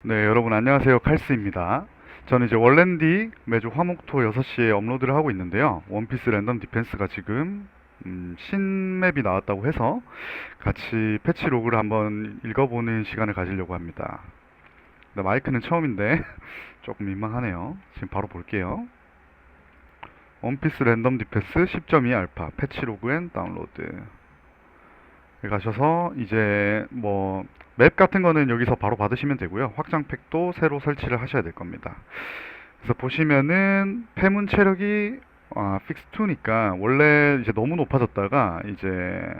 네, 여러분 안녕하세요. 칼스입니다. 저는 이제 월랜디 매주 화목토 6시에 업로드를 하고 있는데요. 원피스 랜덤 디펜스가 지금 신맵이 나왔다고 해서 같이 패치 로그를 한번 읽어보는 시간을 가지려고 합니다. 근데 마이크는 처음인데 조금 민망하네요. 지금 바로 볼게요. 원피스 랜덤 디펜스 10.2 알파 패치 로그 앤 다운로드 가셔서 이제 뭐 맵 같은 거는 여기서 바로 받으시면 되고요. 확장팩도 새로 설치를 하셔야 될 겁니다. 그래서 보시면은 패문 체력이 픽스 2니까 원래 이제 너무 높아졌다가 이제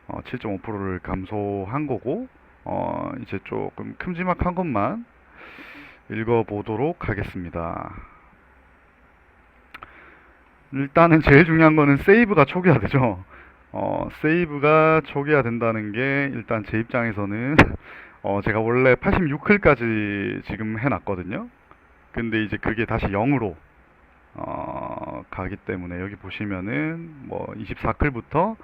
7.5%를 감소한 거고 이제 조금 큼지막한 것만 읽어보도록 하겠습니다. 일단은 제일 중요한 거는 세이브가 초기화되죠. 세이브가 초기화된다는 게 일단 제 입장에서는 제가 원래 86클까지 지금 해놨거든요. 근데 이제 그게 다시 0으로 가기 때문에 여기 보시면은 뭐 24클부터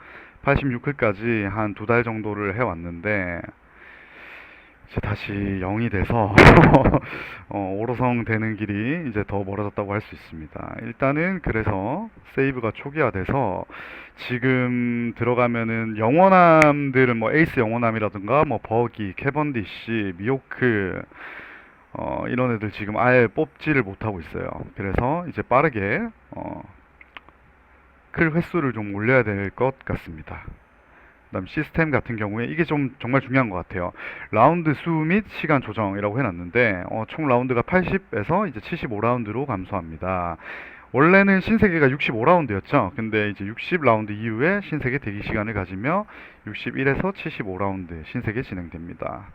86클까지 한 두 달 정도를 해왔는데 이제 다시 0이 돼서 오로성 되는 길이 이제 더 멀어졌다고 할 수 있습니다. 일단은 그래서 세이브가 초기화돼서 지금 들어가면은 영원함들은 뭐 에이스 영원함이라든가 뭐 버기, 캐번디시, 미호크 이런 애들 지금 아예 뽑지를 못하고 있어요. 그래서 이제 빠르게 클 횟수를 좀 올려야 될 것 같습니다. 그다음 시스템 같은 경우에 이게 좀 정말 중요한 것 같아요. 라운드 수 및 시간 조정이라고 해놨는데 총 라운드가 80에서 이제 75라운드로 감소합니다. 원래는 신세계가 65라운드였죠. 근데 이제 60라운드 이후에 신세계 대기 시간을 가지며 61에서 75라운드 신세계 진행됩니다.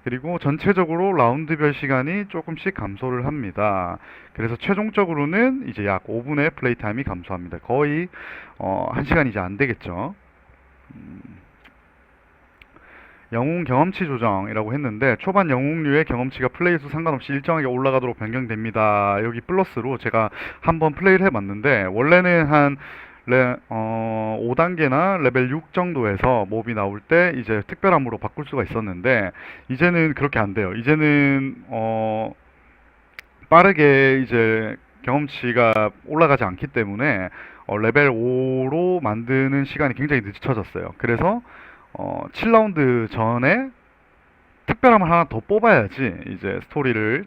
그리고 전체적으로 라운드별 시간이 조금씩 감소를 합니다. 그래서 최종적으로는 이제 약 5분의 플레이 타임이 감소합니다. 거의 1시간 이제 안 되겠죠. 영웅 경험치 조정이라고 했는데 초반 영웅류의 경험치가 플레이 수 상관없이 일정하게 올라가도록 변경됩니다. 여기 플러스로 제가 한번 플레이를 해봤는데 원래는 한 5단계나 레벨 6 정도에서 몹이 나올 때 이제 특별함으로 바꿀 수가 있었는데 이제는 그렇게 안 돼요. 이제는 빠르게 이제 경험치가 올라가지 않기 때문에 레벨 5로 만드는 시간이 굉장히 늦춰졌어요. 그래서 7라운드 전에 특별함을 하나 더 뽑아야지 이제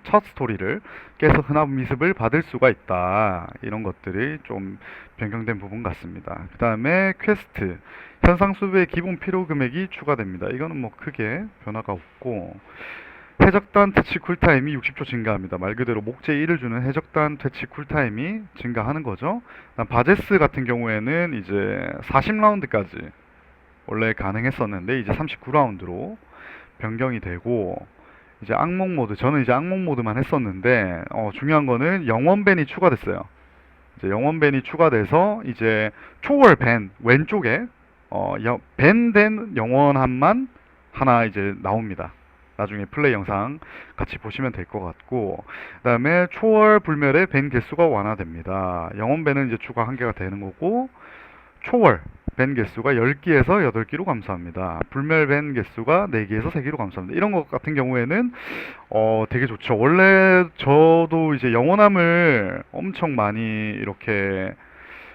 첫 스토리를 깨서 흔한 미습을 받을 수가 있다. 이런 것들이 좀 변경된 부분 같습니다. 그 다음에 퀘스트 현상 수배의 기본 필요 금액이 추가됩니다. 이거는 뭐 크게 변화가 없고 해적단 퇴치 쿨타임이 60초 증가합니다. 말 그대로 목재 1을 주는 해적단 퇴치 쿨타임이 증가하는 거죠. 바제스 같은 경우에는 이제 40라운드까지 원래 가능했었는데 이제 39라운드로 변경이 되고 이제 악몽 모드 저는 이제 악몽 모드만 했었는데 중요한 거는 영원 밴이 추가됐어요. 이제 영원 밴이 추가돼서 이제 초월 밴 왼쪽에 밴된 영원함만 하나 이제 나옵니다. 나중에 플레이 영상 같이 보시면 될 것 같고 그다음에 초월 불멸의 밴 개수가 완화됩니다. 영원 밴은 이제 추가 1개가 되는 거고 초월 밴 개수가 10개에서 8개로 감소합니다. 불멸 밴 개수가 4개에서 3개로 감소합니다. 이런 것 같은 경우에는 되게 좋죠. 원래 저도 이제 영원함을 엄청 많이 이렇게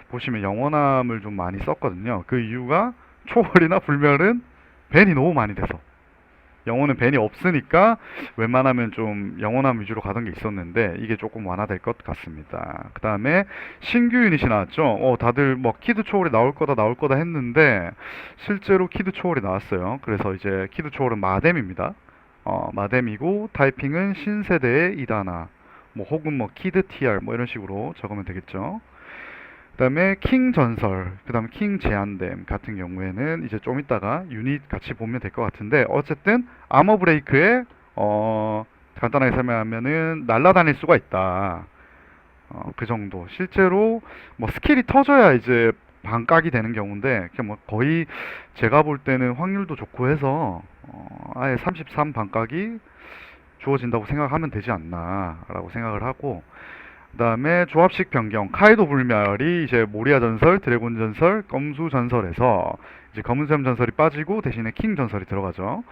보시면 영원함을 좀 많이 썼거든요. 그 이유가 초월이나 불멸은 밴이 너무 많이 돼서 영혼은 밴이 없으니까 웬만하면 좀 영원함 위주로 가던 게 있었는데 이게 조금 완화될 것 같습니다. 그 다음에 신규 유닛이 나왔죠. 다들 뭐 키드 초월이 나올 거다 했는데 실제로 키드 초월이 나왔어요. 그래서 이제 키드 초월은 마뎀입니다. 마뎀이고 타이핑은 신세대의 이다나 뭐 혹은 뭐 키드 TR 뭐 이런 식으로 적으면 되겠죠. 그 다음에 킹 전설, 그 다음에 킹 제한됨 같은 경우에는 이제 좀 이따가 유닛 같이 보면 될 것 같은데 어쨌든 아머 브레이크에 간단하게 설명하면은 날아다닐 수가 있다. 그 정도. 실제로 뭐 스킬이 터져야 이제 반각이 되는 경우인데 그냥 뭐 거의 제가 볼 때는 확률도 좋고 해서 아예 33 반각이 주어진다고 생각하면 되지 않나 라고 생각을 하고 그 다음에 조합식 변경 카이도 불멸이 이제 모리아 전설, 드래곤 전설, 검수 전설에서 이제 검은샘 전설이 빠지고 대신에 킹 전설이 들어가죠.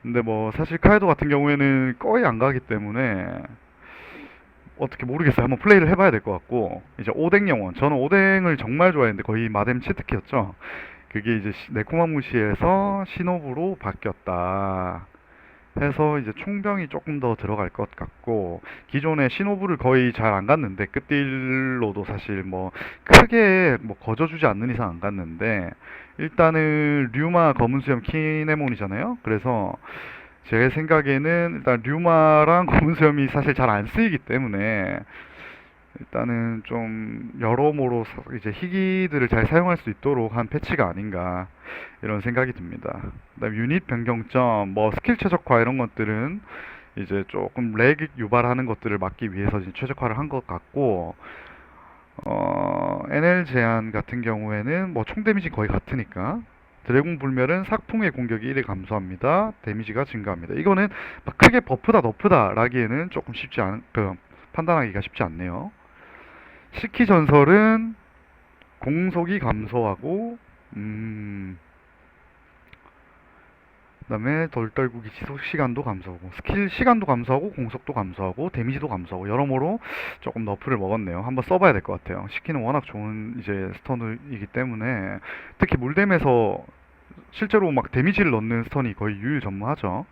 근데 뭐 사실 카이도 같은 경우에는 거의 안 가기 때문에 어떻게 모르겠어요. 한번 플레이를 해봐야 될 것 같고, 이제 오뎅 영혼. 저는 오뎅을 정말 좋아했는데 거의 마뎀 치트키였죠. 그게 이제 네코마무시에서 시노부로 바뀌었다 해서 이제 총병이 조금 더 들어갈 것 같고, 기존에 시노부를 거의 잘 안 갔는데 끝딜로도 사실 뭐 크게 뭐 거저주지 않는 이상 안 갔는데, 일단은 류마 검은수염 키네몬이잖아요. 그래서 제 생각에는 일단 류마랑 검은수염이 사실 잘 안 쓰이기 때문에 일단은 좀 여러모로 이제 희귀들을 잘 사용할 수 있도록 한 패치가 아닌가 이런 생각이 듭니다. 그다음 유닛 변경점, 뭐 스킬 최적화 이런 것들은 이제 조금 렉 유발하는 것들을 막기 위해서 이제 최적화를 한 것 같고, NL 제한 같은 경우에는 뭐 총 데미지 거의 같으니까 드래곤 불멸은 sak풍의 공격이 1에 감소합니다. 데미지가 증가합니다. 이거는 막 크게 버프다 너프다 라기에는 조금 쉽지 않, 판단하기가 쉽지 않네요. 시키 전설은 공속이 감소하고, 그다음에 덜떨구기 지속 시간도 감소하고, 스킬 시간도 감소하고, 공속도 감소하고, 데미지도 감소하고, 여러모로 조금 너프를 먹었네요. 한번 써봐야 될 것 같아요. 시키는 워낙 좋은 이제 스턴이기 때문에, 특히 물댐에서 실제로 막 데미지를 넣는 스턴이 거의 유유전무하죠.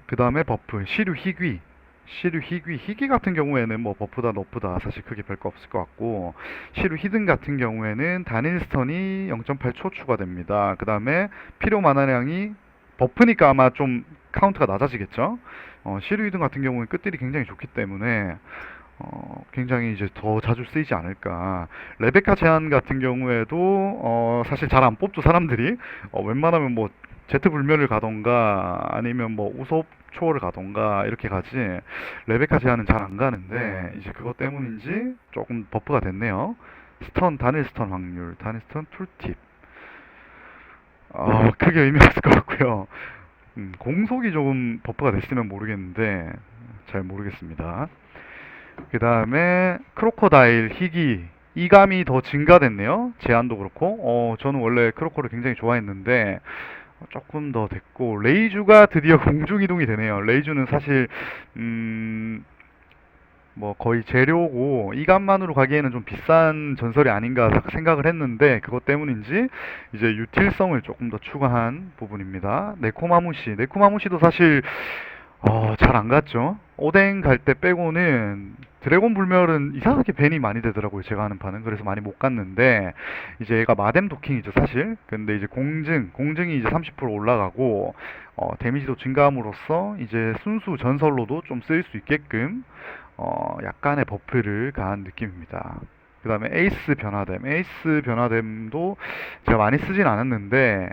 그 다음에 버프 시류 희귀. 시류 희귀 같은 경우에는 뭐 버프다 너프다 사실 크게 별 거 없을 것 같고, 시류 히든 같은 경우에는 단일 스턴이 0.8초 추가됩니다. 그 다음에 필요 만화량이 버프니까 아마 좀 카운트가 낮아지겠죠. 시류 히든 같은 경우는 끝들이 굉장히 좋기 때문에 굉장히 이제 더 자주 쓰이지 않을까. 레베카 제한 같은 경우에도 사실 잘 안 뽑죠 사람들이. 웬만하면 뭐 제트 불멸을 가던가 아니면 뭐 우속 초월을 가던가 이렇게 가지, 레베카 제한은 잘 안 가는데 이제 그것 때문인지 조금 버프가 됐네요. 스턴 단일 스턴 확률, 단일 스턴 툴팁. 크게 의미 없을 것 같고요. 공속이 조금 버프가 됐으면 모르겠는데 잘 모르겠습니다. 그 다음에 크로코다일 희귀, 이감이 더 증가됐네요. 제한도 그렇고. 저는 원래 크로코를 굉장히 좋아했는데 조금 더 됐고, 레이주가 드디어 공중 이동이 되네요. 레이주는 사실 음, 뭐 거의 재료고 이감만으로 가기에는 좀 비싼 전설이 아닌가 생각을 했는데, 그것 때문인지 이제 유틸성을 조금 더 추가한 부분입니다. 네코마무시도 사실 잘 안 갔죠. 오뎅 갈 때 빼고는 드래곤 불멸은 이상하게 벤이 많이 되더라고요. 제가 하는 판은. 그래서 많이 못 갔는데, 이제 얘가 마뎀 도킹이죠, 사실. 근데 이제 공증이 이제 30% 올라가고, 데미지도 증가함으로써 이제 순수 전설로도 좀 쓰일 수 있게끔, 약간의 버프를 가한 느낌입니다. 그 다음에 에이스 변화됨도 제가 많이 쓰진 않았는데,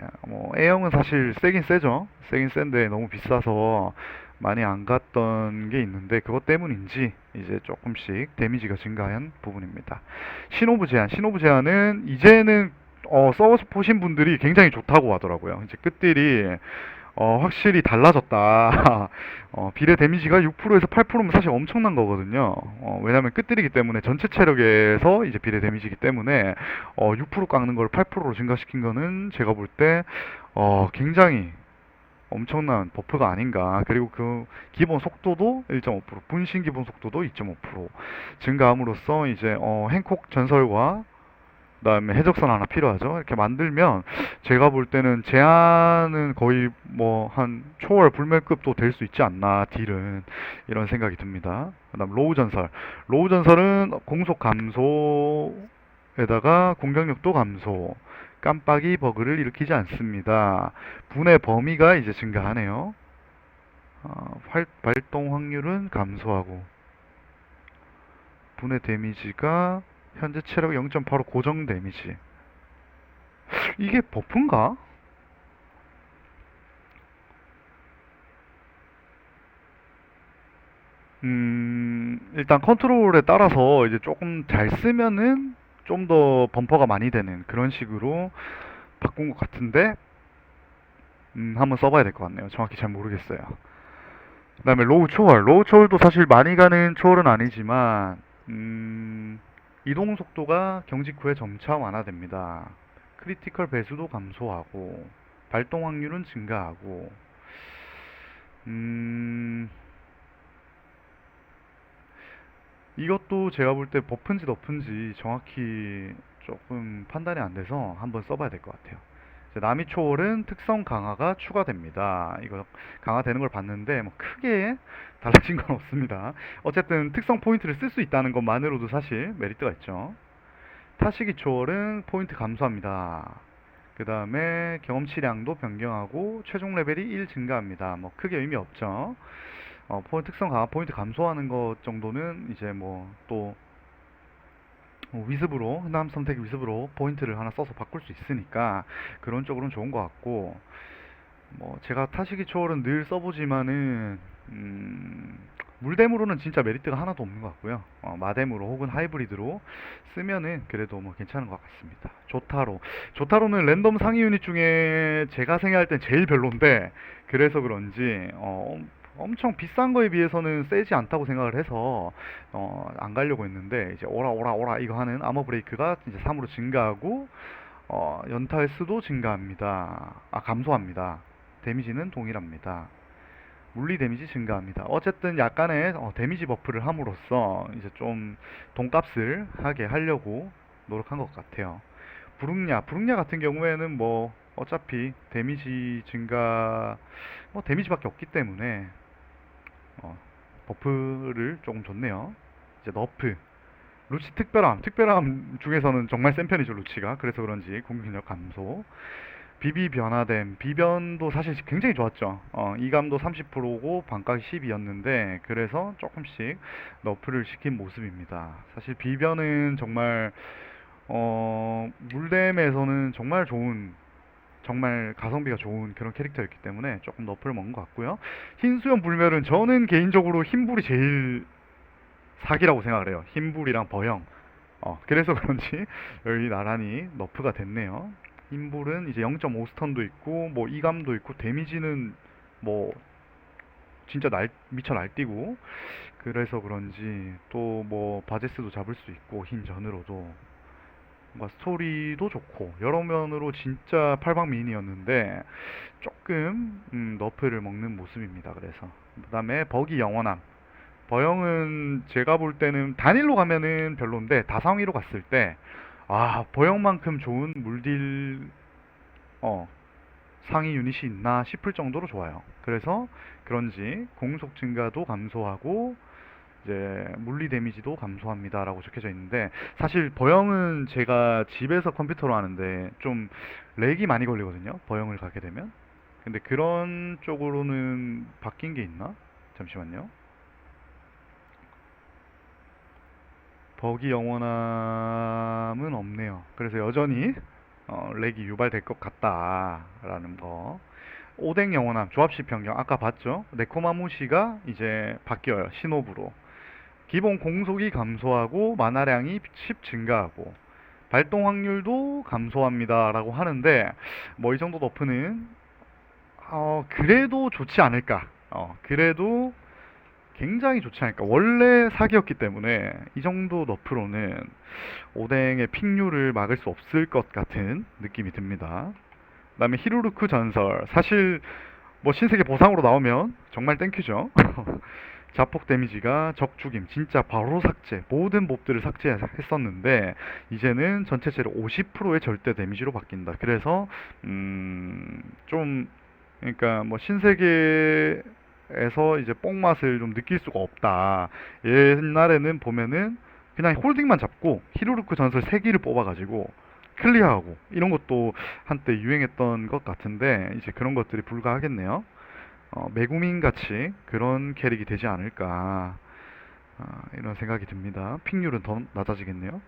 A형은 사실 세긴 세죠. 세긴 센데 너무 비싸서 많이 안 갔던 게 있는데, 그것 때문인지 이제 조금씩 데미지가 증가한 부분입니다. 시노부 제한은 이제는 써보신 분들이 굉장히 좋다고 하더라고요. 이제 끝들이 확실히 달라졌다. 비례 데미지가 6%에서 8%면 사실 엄청난 거거든요. 왜냐면 끝들이기 때문에 전체 체력에서 이제 비례 데미지이기 때문에 6% 깎는 걸 8%로 증가시킨 거는 제가 볼 때 굉장히 엄청난 버프가 아닌가. 그리고 그 기본 속도도 1.5%, 분신 기본 속도도 2.5% 증가함으로써 이제 행콕 전설과 그다음에 해적선 하나 필요하죠. 이렇게 만들면 제가 볼 때는 제한은 거의 뭐 한 초월 불멸급도 될 수 있지 않나, 딜은. 이런 생각이 듭니다. 그다음 로우 전설은 공속 감소에다가 공격력도 감소, 깜빡이 버그를 일으키지 않습니다. 분의 범위가 이제 증가하네요. 발동 확률은 감소하고, 분의 데미지가 현재 체력 0.85 고정 데미지. 이게 버프인가? 일단 컨트롤에 따라서 이제 조금 잘 쓰면은 좀 더 범퍼가 많이 되는 그런 식으로 바꾼 것 같은데, 한번 써봐야 될 것 같네요. 정확히 잘 모르겠어요. 그 다음에 로우 초월도 사실 많이 가는 초월은 아니지만, 이동 속도가 경직 후에 점차 완화됩니다. 크리티컬 배수도 감소하고, 발동 확률은 증가하고, 음, 이것도 제가 볼 때 버프인지 너프인지 정확히 조금 판단이 안 돼서 한번 써봐야 될 것 같아요. 이제 나미 초월은 특성 강화가 추가됩니다. 이거 강화되는 걸 봤는데 뭐 크게 달라진 건 없습니다. 어쨌든 특성 포인트를 쓸 수 있다는 것만으로도 사실 메리트가 있죠. 타시기 초월은 포인트 감소합니다. 그 다음에 경험치량도 변경하고 최종 레벨이 1 증가합니다. 뭐 크게 의미 없죠. 포인트 특성 강화 포인트 감소하는 것 정도는 이제 뭐또 위습으로 흔남 선택 위습으로 포인트를 하나 써서 바꿀 수 있으니까 그런 쪽으로는 좋은 것 같고, 뭐 제가 타시기 초월은 늘 써보지만은 물댐으로는 진짜 메리트가 하나도 없는 것 같고요. 마댐으로 혹은 하이브리드로 쓰면은 그래도 뭐 괜찮은 것 같습니다. 조타로는 랜덤 상위 유닛 중에 제가 생각할 땐 제일 별론데, 그래서 그런지 엄청 비싼 거에 비해서는 세지 않다고 생각을 해서 안 가려고 했는데, 이제 오라 오라 오라 이거 하는 아머 브레이크가 이제 3으로 증가하고, 연타 횟수도 증가합니다. 감소합니다. 데미지는 동일합니다. 물리 데미지 증가합니다. 어쨌든 약간의 데미지 버프를 함으로써 이제 좀 돈값을 하게 하려고 노력한 것 같아요. 부릉야 같은 경우에는 뭐 어차피 데미지 증가, 뭐 데미지밖에 없기 때문에 어, 버프를 조금 줬네요. 이제 너프, 루치 특별함 중에서는 정말 센 편이죠, 루치가. 그래서 그런지 공격력 감소. 비비 변화됨, 비변도 사실 굉장히 좋았죠. 이감도 30%고 반각이 12였는데 그래서 조금씩 너프를 시킨 모습입니다. 사실 비변은 정말 물댐에서는 정말 좋은, 정말 가성비가 좋은 그런 캐릭터였기 때문에 조금 너프를 먹은 것 같고요. 흰수염 불멸은 저는 개인적으로 흰불이 제일 사기라고 생각을 해요. 흰불이랑 버형. 그래서 그런지 여기 나란히 너프가 됐네요. 흰불은 이제 0.5스턴도 있고 뭐 이감도 있고 데미지는 뭐 진짜 미쳐 날뛰고, 그래서 그런지 또 뭐 바제스도 잡을 수 있고 흰 전으로도 뭔가 스토리도 좋고 여러 면으로 진짜 팔방미인이었는데 조금 너프를 먹는 모습입니다. 그래서 그다음에 버기 영원함. 버영은 제가 볼 때는 단일로 가면은 별론데 다상위로 갔을 때 버영만큼 좋은 물딜 어 상위 유닛이 있나 싶을 정도로 좋아요. 그래서 그런지 공속 증가도 감소하고 이제 물리 데미지도 감소합니다라고 적혀져 있는데, 사실 버영은 제가 집에서 컴퓨터로 하는데 좀 렉이 많이 걸리거든요. 버영을 가게 되면. 근데 그런 쪽으로는 바뀐 게 있나? 잠시만요. 버기 영원함은 없네요. 그래서 여전히 렉이 유발될 것 같다라는 거. 오뎅 영원함 조합식 변경 아까 봤죠? 네코마무시가 이제 바뀌어요. 신호부로. 기본 공속이 감소하고 만화량이 10 증가하고 발동 확률도 감소합니다라고 하는데, 뭐 이 정도 너프는 그래도 좋지 않을까. 그래도 굉장히 좋지 않을까. 원래 사기였기 때문에 이 정도 너프로는 오뎅의 픽류를 막을 수 없을 것 같은 느낌이 듭니다. 그다음에 히루루크 전설. 사실 뭐 신세계 보상으로 나오면 정말 땡큐죠. 자폭 데미지가 적 죽임 진짜 바로 삭제, 모든 몹들을 삭제했었는데 이제는 전체체로 50%의 절대 데미지로 바뀐다. 그래서 좀, 그러니까 뭐 신세계에서 이제 뽕맛을 좀 느낄 수가 없다. 옛날에는 보면은 그냥 홀딩만 잡고 히루루크 전설 3기를 뽑아가지고 클리어하고 이런 것도 한때 유행했던 것 같은데 이제 그런 것들이 불가하겠네요. 메구민 같이 그런 캐릭이 되지 않을까, 이런 생각이 듭니다. 픽률은 더 낮아지겠네요.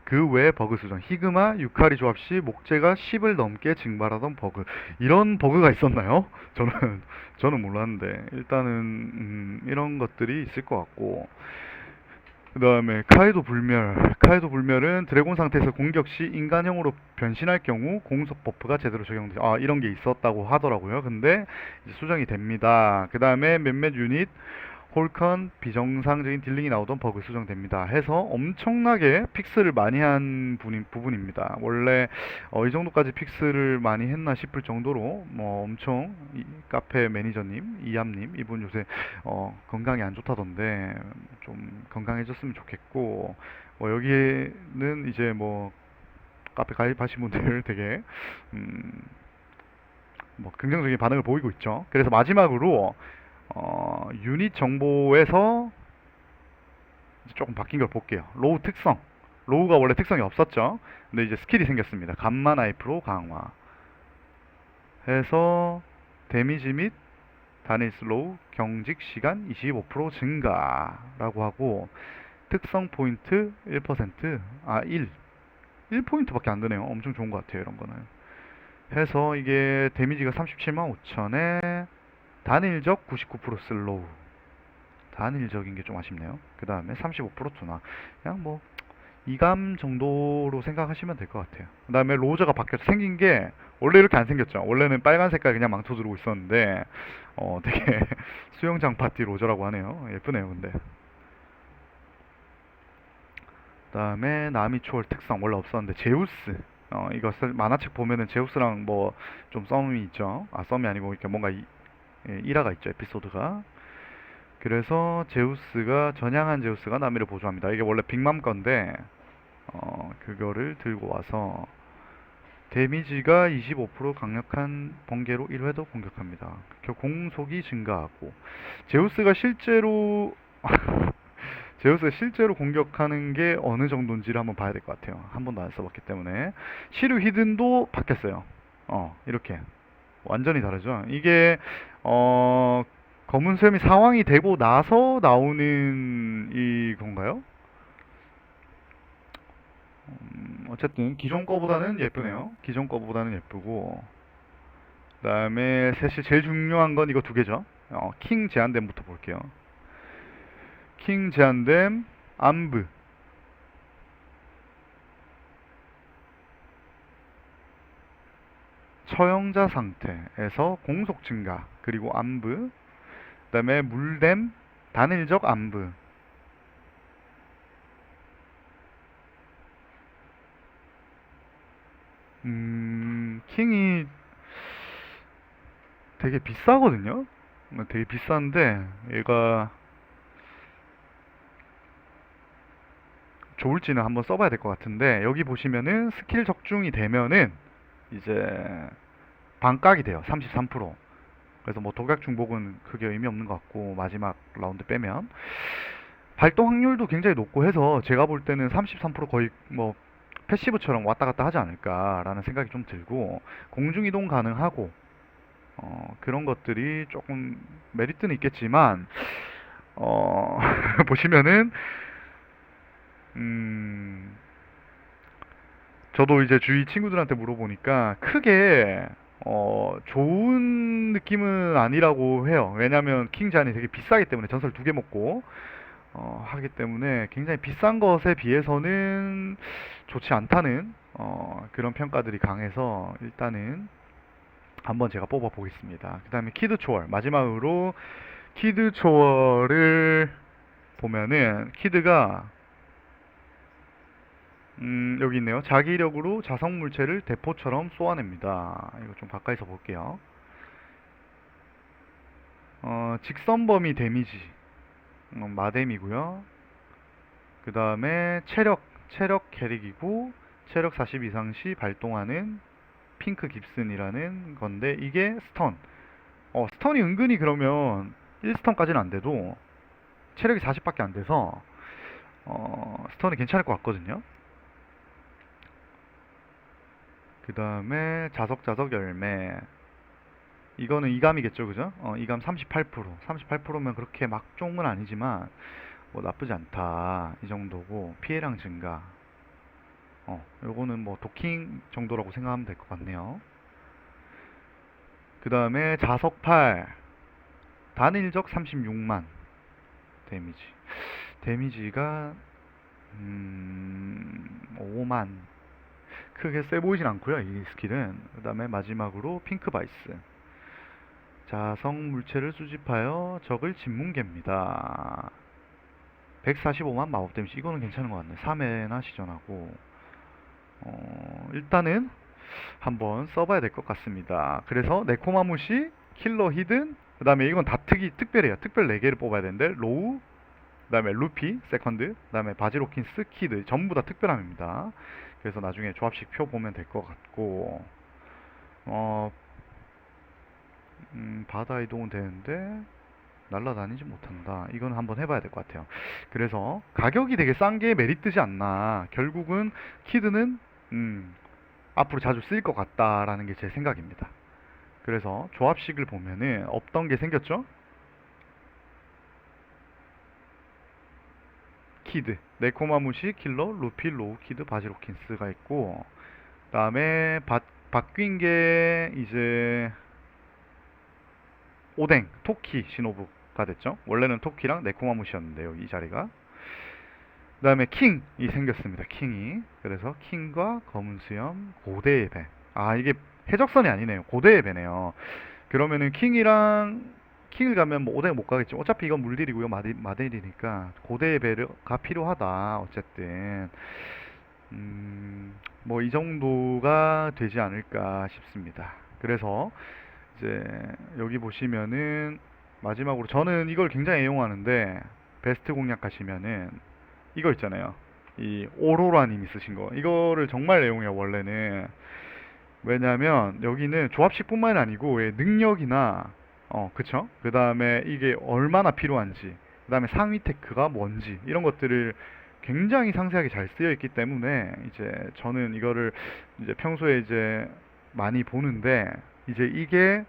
그 외 버그 수정, 히그마 유카리 조합 시 목재가 10을 넘게 증발하던 버그. 이런 버그가 있었나요? 저는 몰랐는데 일단은 이런 것들이 있을 것 같고, 그 다음에 카이도 불멸은 드래곤 상태에서 공격 시 인간형으로 변신할 경우 공속 버프가 제대로 적용돼. 이런 게 있었다고 하더라고요. 근데 이제 수정이 됩니다. 그 다음에 몇몇 유닛 홀컨 비정상적인 딜링이 나오던 버그 수정됩니다 해서 엄청나게 픽스를 많이 한 부분입니다. 원래 이 정도까지 픽스를 많이 했나 싶을 정도로 뭐 엄청 카페 매니저님 이암님 이분 요새 건강이 안 좋다던데 좀 건강해졌으면 좋겠고, 여기는 이제 뭐 카페 가입하신 분들 되게 음, 뭐 긍정적인 반응을 보이고 있죠. 그래서 마지막으로 유닛 정보에서 이제 조금 바뀐 걸 볼게요. 로우 특성. 로우가 원래 특성이 없었죠. 근데 이제 스킬이 생겼습니다. 감마 나이프로 강화 해서 데미지 및 단일 슬로우 경직 시간 25% 증가라고 하고, 특성 포인트 1%, 1포인트밖에 안 되네요. 엄청 좋은 것 같아요, 이런 거는. 해서 이게 데미지가 37만 5천에 단일적 99% 슬로우. 단일적인 게 좀 아쉽네요. 그 다음에 35% 투나. 그냥 뭐 이감 정도로 생각하시면 될 것 같아요. 그 다음에 로저가 바뀌어서 생긴 게 원래 이렇게 안 생겼죠. 원래는 빨간 색깔 그냥 망토 두르고 있었는데 되게 수영장 파티 로저라고 하네요. 예쁘네요, 근데. 그 다음에 나미 초월 특성 원래 없었는데 제우스. 이것을 만화책 보면은 제우스랑 뭐 좀 썸이 있죠. 썸이 아니고 이렇게 뭔가 일화가 있죠, 에피소드가. 그래서 제우스가 전향한 제우스가 나미를 보조합니다. 이게 원래 빅맘 건데 그거를 들고 와서 데미지가 25% 강력한 번개로 1회도 공격합니다. 공속이 증가하고, 제우스가 실제로 제우스가 실제로 공격하는 게 어느 정도인지를 한번 봐야 될 것 같아요. 한 번도 안 써봤기 때문에. 시류 히든도 바뀌었어요. 이렇게 완전히 다르죠. 이게 검은 수염이 상황이 되고 나서 나오는 이 건가요? 어쨌든 기존 거보다는 예쁘네요. 기존 거보다는 예쁘고, 그다음에 사실 제일 중요한 건 이거 두 개죠. 킹 제한됨부터 볼게요. 킹 제한됨 암브. 처형자 상태에서 공속 증가, 그리고 암브. 그다음에 물댐 단일적 암브. 킹이 되게 비싸거든요. 되게 비싼데 얘가 좋을지는 한번 써봐야 될 것 같은데, 여기 보시면은 스킬 적중이 되면은 이제 반각이 돼요. 33%. 그래서 뭐 독약 중복은 크게 의미 없는 것 같고, 마지막 라운드 빼면 발동 확률도 굉장히 높고 해서 제가 볼 때는 33% 거의 뭐 패시브처럼 왔다 갔다 하지 않을까라는 생각이 좀 들고, 공중 이동 가능하고 그런 것들이 조금 메리트는 있겠지만 보시면은 음 저도 이제 주위 친구들한테 물어보니까 크게 좋은 느낌은 아니라고 해요. 왜냐면 킹 잔이 되게 비싸기 때문에, 전설 두 개 먹고 하기 때문에 굉장히 비싼 것에 비해서는 좋지 않다는 그런 평가들이 강해서 일단은 한번 제가 뽑아 보겠습니다. 그 다음에 키드 초월, 마지막으로 키드 초월을 보면은 키드가 여기 있네요. 자기력으로 자성 물체를 대포처럼 쏘아냅니다. 이거 좀 가까이서 볼게요. 직선 범위 데미지 마뎀이고요. 그 다음에 체력 캐릭이고, 체력 40 이상 시 발동하는 핑크 깁슨이라는 건데, 이게 스턴. 스턴이 은근히 그러면 1스턴까지는 안 돼도 체력이 40밖에 안 돼서 스턴이 괜찮을 것 같거든요. 그 다음에 자석자석 열매. 이거는 이감이겠죠, 그죠? 이감 38%. 38%면 그렇게 막종은 아니지만 뭐 나쁘지 않다 이 정도고, 피해량 증가. 요거는 뭐 도킹 정도라고 생각하면 될 것 같네요. 그 다음에 자석팔 단일적 36만 데미지. 데미지가 5만. 크게 세 보이진 않고요, 이 스킬은. 그 다음에 마지막으로 핑크 바이스. 자성 물체를 수집하여 적을 진문계입니다. 145만 마법 데미지. 이거는 괜찮은 것 같네. 3회나 시전하고. 일단은 한번 써봐야 될 것 같습니다. 그래서 네코마무시, 킬러 히든, 그 다음에 이건 다 특별해요. 특별 4개를 뽑아야 되는데, 로우, 그 다음에 루피, 세컨드, 그 다음에 바지로킨스, 키드. 전부 다 특별함입니다. 그래서 나중에 조합식 표 보면 될 것 같고, 어, 바다 이동은 되는데, 날라다니지 못한다. 이건 한번 해봐야 될 것 같아요. 그래서 가격이 되게 싼 게 메리 뜨지 않나. 결국은 키드는, 앞으로 자주 쓰일 것 같다라는 게 제 생각입니다. 그래서 조합식을 보면은 없던 게 생겼죠? 키드, 네코마무시, 킬러, 루피, 로우, 키드, 바지로킨스가 있고, 그다음에 바뀐 게 이제 오뎅, 토키, 시노부가 됐죠? 원래는 토키랑 네코마무시였는데요, 이 자리가. 그다음에 킹이 생겼습니다. 킹이. 그래서 킹과 검은 수염, 고대의 배. 아, 이게 해적선이 아니네요. 고대의 배네요. 그러면은 킹을 가면 뭐 오뎅 못 가겠지. 어차피 이건 물딜이고요. 마딜이니까 고대의 배가 필요하다. 어쨌든 뭐 이 정도가 되지 않을까 싶습니다. 그래서 이제 여기 보시면은 마지막으로 저는 이걸 굉장히 애용하는데 베스트 공략하시면은 이거 있잖아요. 이 오로라님이 쓰신 거. 이거를 정말 애용해요, 원래는. 왜냐면 여기는 조합식뿐만 아니고 능력이나 그쵸? 그 다음에 이게 얼마나 필요한지, 그 다음에 상위 테크가 뭔지 이런 것들을 굉장히 상세하게 잘 쓰여 있기 때문에 이제 저는 이거를 이제 평소에 이제 많이 보는데 이제 이게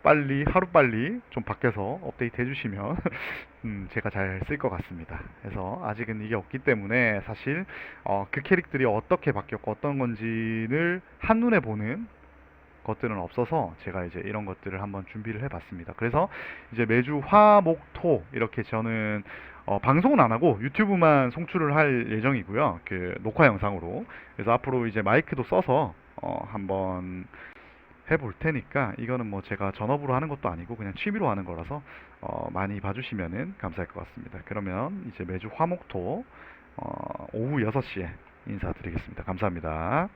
하루빨리 좀 바뀌어서 업데이트 해주시면 제가 잘 쓸 것 같습니다. 그래서 아직은 이게 없기 때문에 사실 그 캐릭들이 어떻게 바뀌었고 어떤 건지를 한눈에 보는 것들은 없어서 제가 이제 이런 것들을 한번 준비를 해봤습니다. 그래서 이제 매주 화, 목, 토 이렇게 저는 방송은 안 하고 유튜브만 송출을 할 예정이고요. 그 녹화 영상으로. 그래서 앞으로 이제 마이크도 써서 한번 해볼 테니까 이거는 뭐 제가 전업으로 하는 것도 아니고 그냥 취미로 하는 거라서 많이 봐주시면은 감사할 것 같습니다. 그러면 이제 매주 화목토 오후 6시에 인사드리겠습니다. 감사합니다.